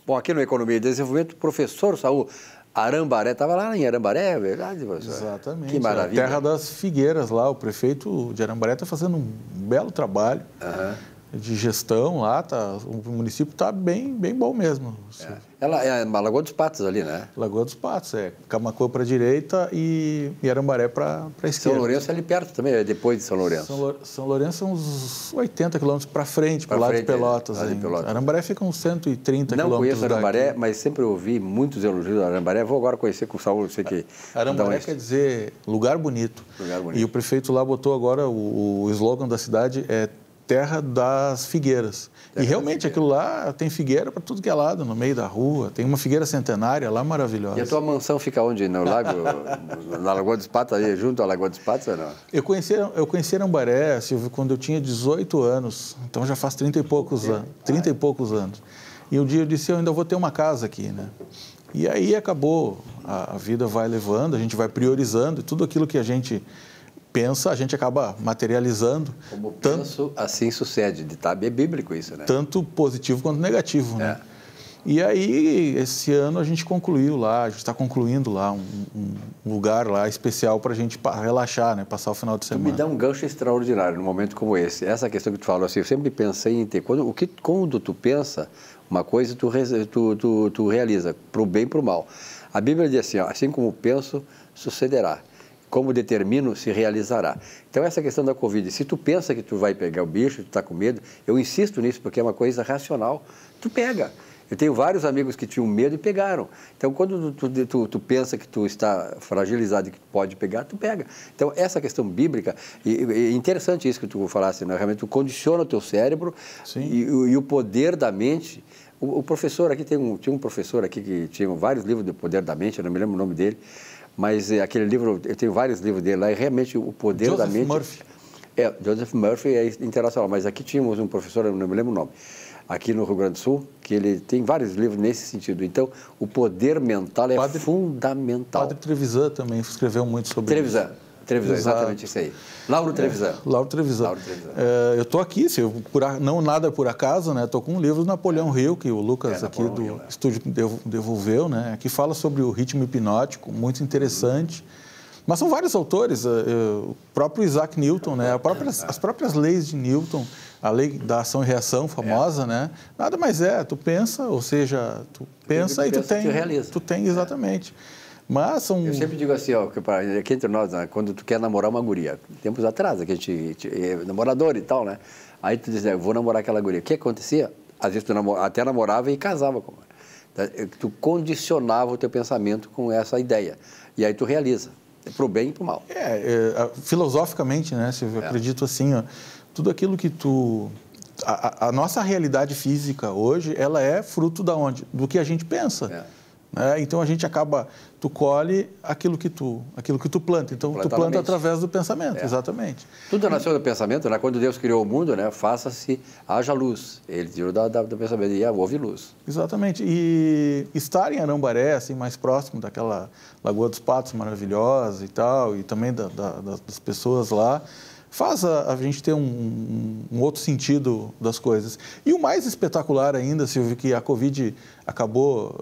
Bom, aqui no Economia e Desenvolvimento, o professor Saul Arambaré, estava lá em Arambaré, é verdade, professor? Exatamente. Que maravilha. A terra das figueiras lá, o prefeito de Arambaré está fazendo um belo trabalho de gestão lá, o município está bem bom mesmo. Ela é a Lagoa dos Patos ali, né? Lagoa dos Patos, Camaquã para a direita e Arambaré para a esquerda. São Lourenço é ali perto também, é depois de São Lourenço. São Lourenço são uns 80 quilômetros para frente, para o lado de Pelotas. Arambaré fica uns 130 quilômetros. Não conheço Arambaré, mas sempre ouvi muitos elogios a Arambaré. Vou agora conhecer com o Saúl, sei que... Arambaré quer dizer lugar bonito. Lugar bonito. E o prefeito lá botou agora, o slogan da cidade é Terra das Figueiras. E realmente aquilo lá tem figueira para tudo que é lado, no meio da rua. Tem uma figueira centenária lá maravilhosa. E a tua mansão fica onde? No lago? Na Lagoa dos Patos, aí junto à Lagoa dos Patos ou não? Eu conheci Arambaré, Silvio, quando eu tinha 18 anos. Então já faz 30 e poucos anos. E um dia eu disse, eu ainda vou ter uma casa aqui, né? E aí acabou, a vida vai levando, a gente vai priorizando, e tudo aquilo que a gente pensa, a gente acaba materializando. Como penso, assim sucede. É bíblico isso, né? Tanto positivo quanto negativo, né? E aí, esse ano a gente concluiu lá, a gente está concluindo lá um lugar lá especial para a gente relaxar, né? Passar o final de semana. Tu me dá um gancho extraordinário num momento como esse. Essa questão que tu falou, assim, eu sempre pensei em ter... Quando tu pensa uma coisa, tu realiza, para o bem e para o mal. A Bíblia diz assim, ó, assim como penso, sucederá. Como determino, se realizará. Então, essa questão da Covid, se tu pensa que tu vai pegar o bicho, tu está com medo, eu insisto nisso porque é uma coisa racional, tu pega. Eu tenho vários amigos que tinham medo e pegaram. Então, quando tu pensa que tu está fragilizado e que tu pode pegar, tu pega. Então, essa questão bíblica, e é interessante isso que tu falaste, né? Realmente tu condiciona o teu cérebro e o poder da mente. O professor aqui, tinha um professor aqui que tinha vários livros do Poder da Mente, eu não me lembro o nome dele, mas aquele livro, eu tenho vários livros dele lá, e realmente o poder da mente... Murphy. Joseph Murphy é internacional, mas aqui tínhamos um professor, eu não me lembro o nome, aqui no Rio Grande do Sul, que ele tem vários livros nesse sentido. Então, o poder mental é fundamental. Padre Trevisan também escreveu muito sobre isso. Trevisan, exatamente isso aí. Lauro Trevisan. Lauro Trevisan. Eu estou aqui, não nada por acaso, né? Estou com um livro do Napoleão Hill, que o Lucas aqui do estúdio devolveu, né? Que fala sobre o ritmo hipnótico, muito interessante. Mas são vários autores, o próprio Isaac Newton, né? As próprias leis de Newton, a lei da ação e reação famosa, né? Nada mais tu pensa, ou seja, tu pensa e tu tem. Tu tem, exatamente. Mas são... Eu sempre digo assim, ó, aqui entre nós, né, quando tu quer namorar uma guria, tempos atrás, que a gente é namorador e tal, né? Aí tu diz, eu vou namorar aquela guria. O que acontecia? Às vezes tu até namorava e casava com ela. Tu condicionava o teu pensamento com essa ideia. E aí tu realiza, para o bem e para o mal. Filosoficamente, né, Silvio, eu acredito assim, ó, tudo aquilo que tu... A nossa realidade física hoje, ela é fruto da onde? Do que a gente pensa. Então, a gente tu colhe aquilo que tu planta. Então, tu planta através do pensamento, exatamente. Tudo nasceu do pensamento, né? Quando Deus criou o mundo, né? Faça-se, haja luz. Ele tirou do pensamento e houve luz. Exatamente. E estar em Arambaré, assim, mais próximo daquela Lagoa dos Patos maravilhosa e tal, e também das pessoas lá, faz a gente ter um outro sentido das coisas. E o mais espetacular ainda, Silvio, que a Covid acabou,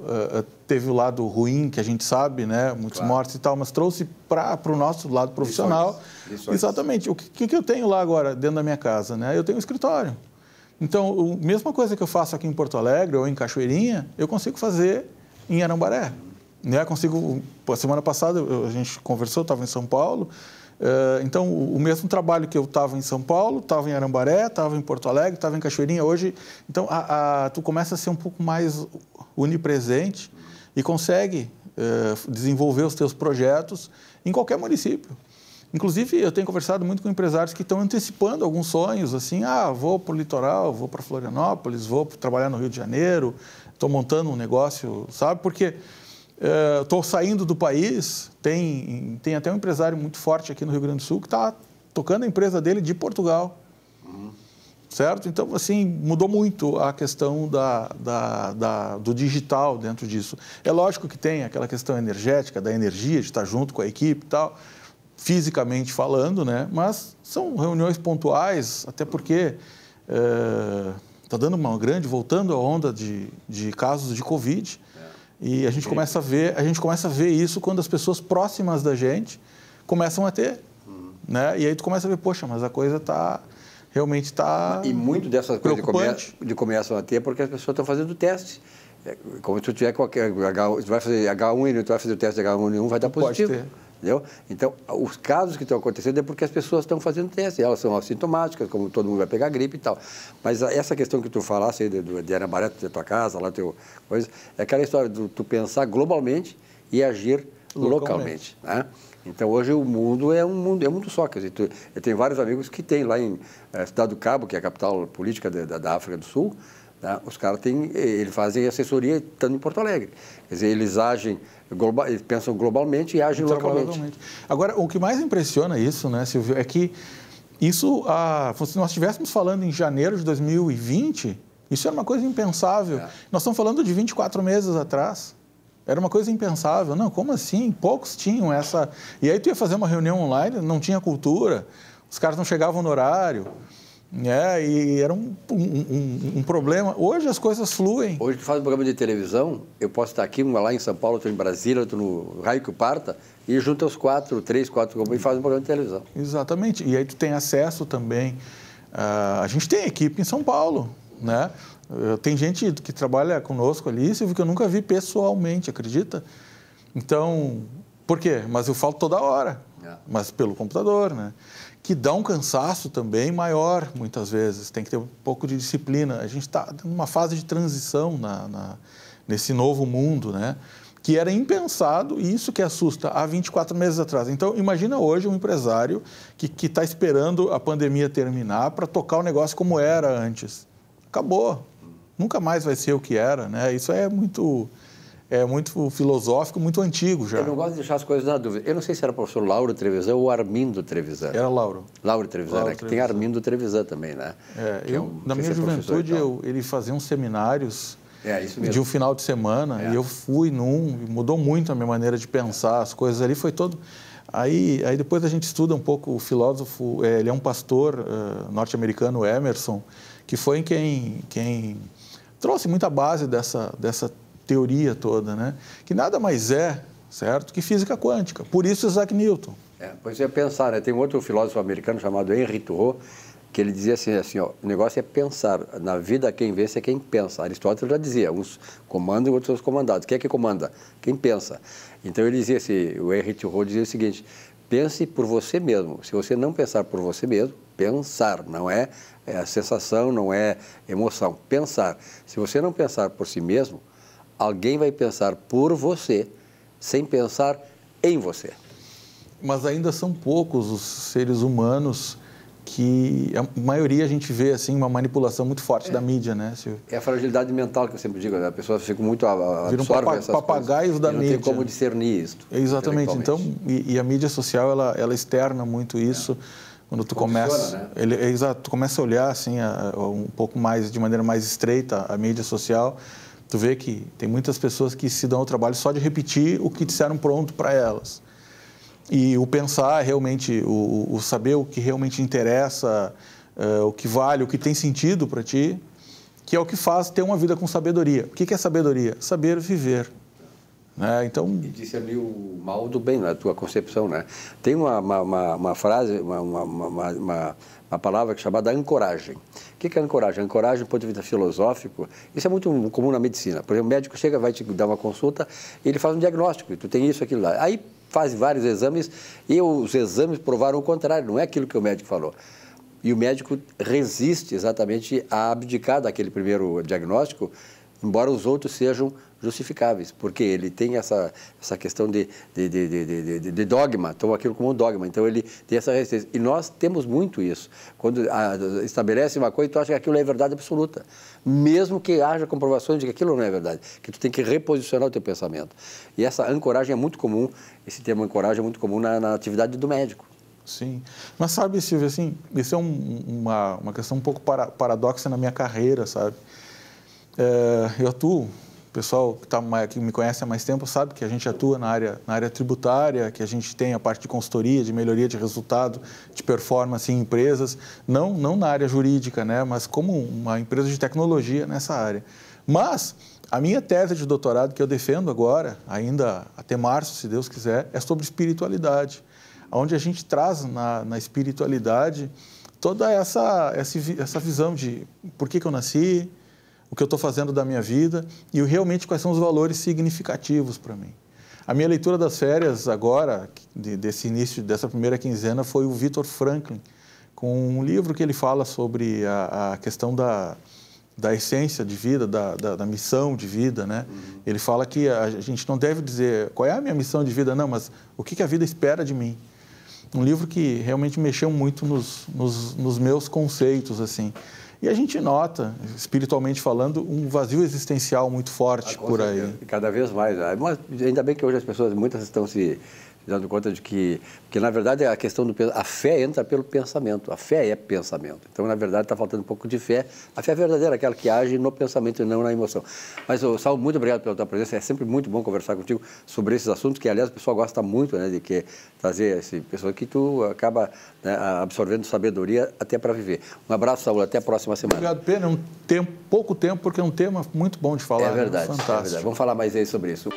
teve o lado ruim, que a gente sabe, né? Muitos mortos e tal, mas trouxe para o nosso lado profissional. Lições. Exatamente. O que eu tenho lá agora, dentro da minha casa, né? Eu tenho um escritório. Então, a mesma coisa que eu faço aqui em Porto Alegre ou em Cachoeirinha, eu consigo fazer em Arambaré. Né? Semana passada a gente conversou, estava em São Paulo. Então, o mesmo trabalho que eu estava em São Paulo, estava em Arambaré, estava em Porto Alegre, estava em Cachoeirinha hoje. Então, tu começa a ser um pouco mais onipresente e consegue desenvolver os teus projetos em qualquer município. Inclusive, eu tenho conversado muito com empresários que estão antecipando alguns sonhos, assim, vou para o litoral, vou para Florianópolis, vou trabalhar no Rio de Janeiro, estou montando um negócio, sabe? Porque... estou saindo do país, tem até um empresário muito forte aqui no Rio Grande do Sul que está tocando a empresa dele de Portugal, certo? Então, assim, mudou muito a questão do digital dentro disso. É lógico que tem aquela questão energética, da energia, de estar junto com a equipe e tal, fisicamente falando, né? Mas são reuniões pontuais, até porque está dando voltando a onda de casos de Covid, e a gente começa a ver isso quando as pessoas próximas da gente começam a ter, né? E aí tu começa a ver, poxa, mas a coisa realmente está E muito dessas coisas começam a ter porque as pessoas estão fazendo teste. Como se tu tiver qualquer tu vai fazer H1N1, tu vai fazer o teste de H1N1, vai dar positivo. Pode ter. Entendeu? Então, os casos que estão acontecendo é porque as pessoas estão fazendo teste, elas são assintomáticas, como todo mundo vai pegar gripe e tal. Mas essa questão que tu falasse aí de Ana Barreto, da tua casa, lá teu coisa, é aquela história de tu pensar globalmente e agir localmente, né? Então, hoje o mundo é um mundo só. Quer dizer, eu tenho vários amigos que têm lá em Cidade do Cabo, que é a capital política da África do Sul, né? Os caras eles fazem assessoria estando em Porto Alegre. Quer dizer, eles agem eles pensam globalmente e agem localmente. Agora, o que mais impressiona isso, né, Silvio, é que isso, se nós estivéssemos falando em janeiro de 2020, isso era uma coisa impensável. Nós estamos falando de 24 meses atrás. Era uma coisa impensável. Não, como assim? Poucos tinham essa... E aí tu ia fazer uma reunião online, não tinha cultura, os caras não chegavam no horário, né? E era um problema. Hoje as coisas fluem. Hoje tu faz um programa de televisão, eu posso estar aqui, uma lá em São Paulo, outro em Brasília, outro no raio que parta, e junta os 3, 4 e faz um programa de televisão. Exatamente. E aí tu tem acesso também. A gente tem equipe em São Paulo, né? Tem gente que trabalha conosco ali, Silvio, que eu nunca vi pessoalmente, acredita? Então, por quê? Mas eu falo toda hora, mas pelo computador, né? Que dá um cansaço também maior, muitas vezes. Tem que ter um pouco de disciplina. A gente está numa fase de transição nesse novo mundo, né? Que era impensado, e isso que assusta, há 24 meses atrás. Então, imagina hoje um empresário que está esperando a pandemia terminar para tocar o negócio como era antes. Acabou. Nunca mais vai ser o que era, né? Isso é muito filosófico, muito antigo já. Eu não gosto de deixar as coisas na dúvida. Eu não sei se era o professor Lauro Trevisan ou Armindo Trevisan. Era Lauro. Lauro Trevisan, né? Que tem Armindo Trevisan também, né? Na minha juventude, ele fazia uns seminários isso mesmo. de um final de semana, e eu fui e mudou muito a minha maneira de pensar, as coisas ali, foi todo... Aí depois a gente estuda um pouco o filósofo, ele é um pastor norte-americano, Emerson, que foi quem trouxe muita base dessa teoria toda, né? Que nada mais é, certo, que física quântica. Por isso Isaac Newton. Pois é pensar, né? Tem um outro filósofo americano chamado Henry Thoreau, que ele dizia assim, ó, o negócio é pensar. Na vida quem vence é quem pensa. Aristóteles já dizia, uns comandam e outros são comandados. Quem é que comanda? Quem pensa. Então ele dizia assim, o Henry Thoreau dizia o seguinte, pense por você mesmo. Se você não pensar por você mesmo, pensar, não é a sensação, não é emoção, pensar. Se você não pensar por si mesmo, alguém vai pensar por você, sem pensar em você. Mas ainda são poucos os seres humanos que, a maioria a gente vê assim, uma manipulação muito forte da mídia, né, Silvio? É a fragilidade mental que eu sempre digo, né? A pessoa fica muito viram papagaios da mídia. Não tem como discernir isso. Exatamente. Então, e a mídia social, ela externa muito isso. Quando tu começa, né? Tu começa a olhar assim, um pouco mais, de maneira mais estreita, a mídia social, tu vê que tem muitas pessoas que se dão ao trabalho só de repetir o que disseram pronto para elas. E o pensar realmente, o saber o que realmente interessa, o que vale, o que tem sentido para ti, que é o que faz ter uma vida com sabedoria. O que é sabedoria? Saber viver. Né? Então... E discernir o mal do bem, na tua concepção, né? Tem uma frase, uma palavra que é chamada ancoragem. O que é ancoragem? Ancoragem, do ponto de vista filosófico, isso é muito comum na medicina. Por exemplo, o médico chega, vai te dar uma consulta, e ele faz um diagnóstico, e tu tem isso, aquilo lá. Aí faz vários exames, e os exames provaram o contrário, não é aquilo que o médico falou. E o médico resiste exatamente a abdicar daquele primeiro diagnóstico, embora os outros sejam justificáveis, porque ele tem essa questão de dogma, toma aquilo como um dogma, então ele tem essa resistência. E nós temos muito isso. Quando estabelece uma coisa, tu acha que aquilo é verdade absoluta, mesmo que haja comprovações de que aquilo não é verdade, que tu tem que reposicionar o teu pensamento. E essa ancoragem é muito comum, esse termo ancoragem é muito comum na atividade do médico. Sim, mas sabe, Silvio, assim, isso é uma questão um pouco paradoxa na minha carreira, sabe? Eu atuo pessoal que me conhece há mais tempo sabe que a gente atua na área tributária, que a gente tem a parte de consultoria, de melhoria de resultado, de performance em empresas, não na área jurídica, né, mas como uma empresa de tecnologia nessa área. Mas a minha tese de doutorado que eu defendo agora, ainda até março, se Deus quiser, é sobre espiritualidade, onde a gente traz na espiritualidade toda essa visão de por que eu nasci, o que eu estou fazendo da minha vida e realmente quais são os valores significativos para mim. A minha leitura das férias agora, desse início, dessa primeira quinzena, foi o Viktor Frankl, com um livro que ele fala sobre a questão da essência de vida, da missão de vida, né? Uhum. Ele fala que a gente não deve dizer qual é a minha missão de vida, não, mas o que a vida espera de mim. Um livro que realmente mexeu muito nos meus conceitos, assim. E a gente nota, espiritualmente falando, um vazio existencial muito forte por aí. Cada vez mais. Mas ainda bem que hoje as pessoas, muitas estão se dando conta de que na verdade a questão a fé entra pelo pensamento, a fé é pensamento. Então, na verdade, está faltando um pouco de fé. A fé é verdadeira, aquela que age no pensamento e não na emoção. Mas, Saulo, muito obrigado pela tua presença. É sempre muito bom conversar contigo sobre esses assuntos que, aliás, o pessoal gosta muito, né, de trazer esse pessoal que tu acaba, né, absorvendo sabedoria até para viver. Um abraço, Saulo, até a próxima semana. Obrigado, Pena. Pouco tempo, porque é um tema muito bom de falar. É verdade, fantástico. é verdade. Vamos falar mais aí sobre isso.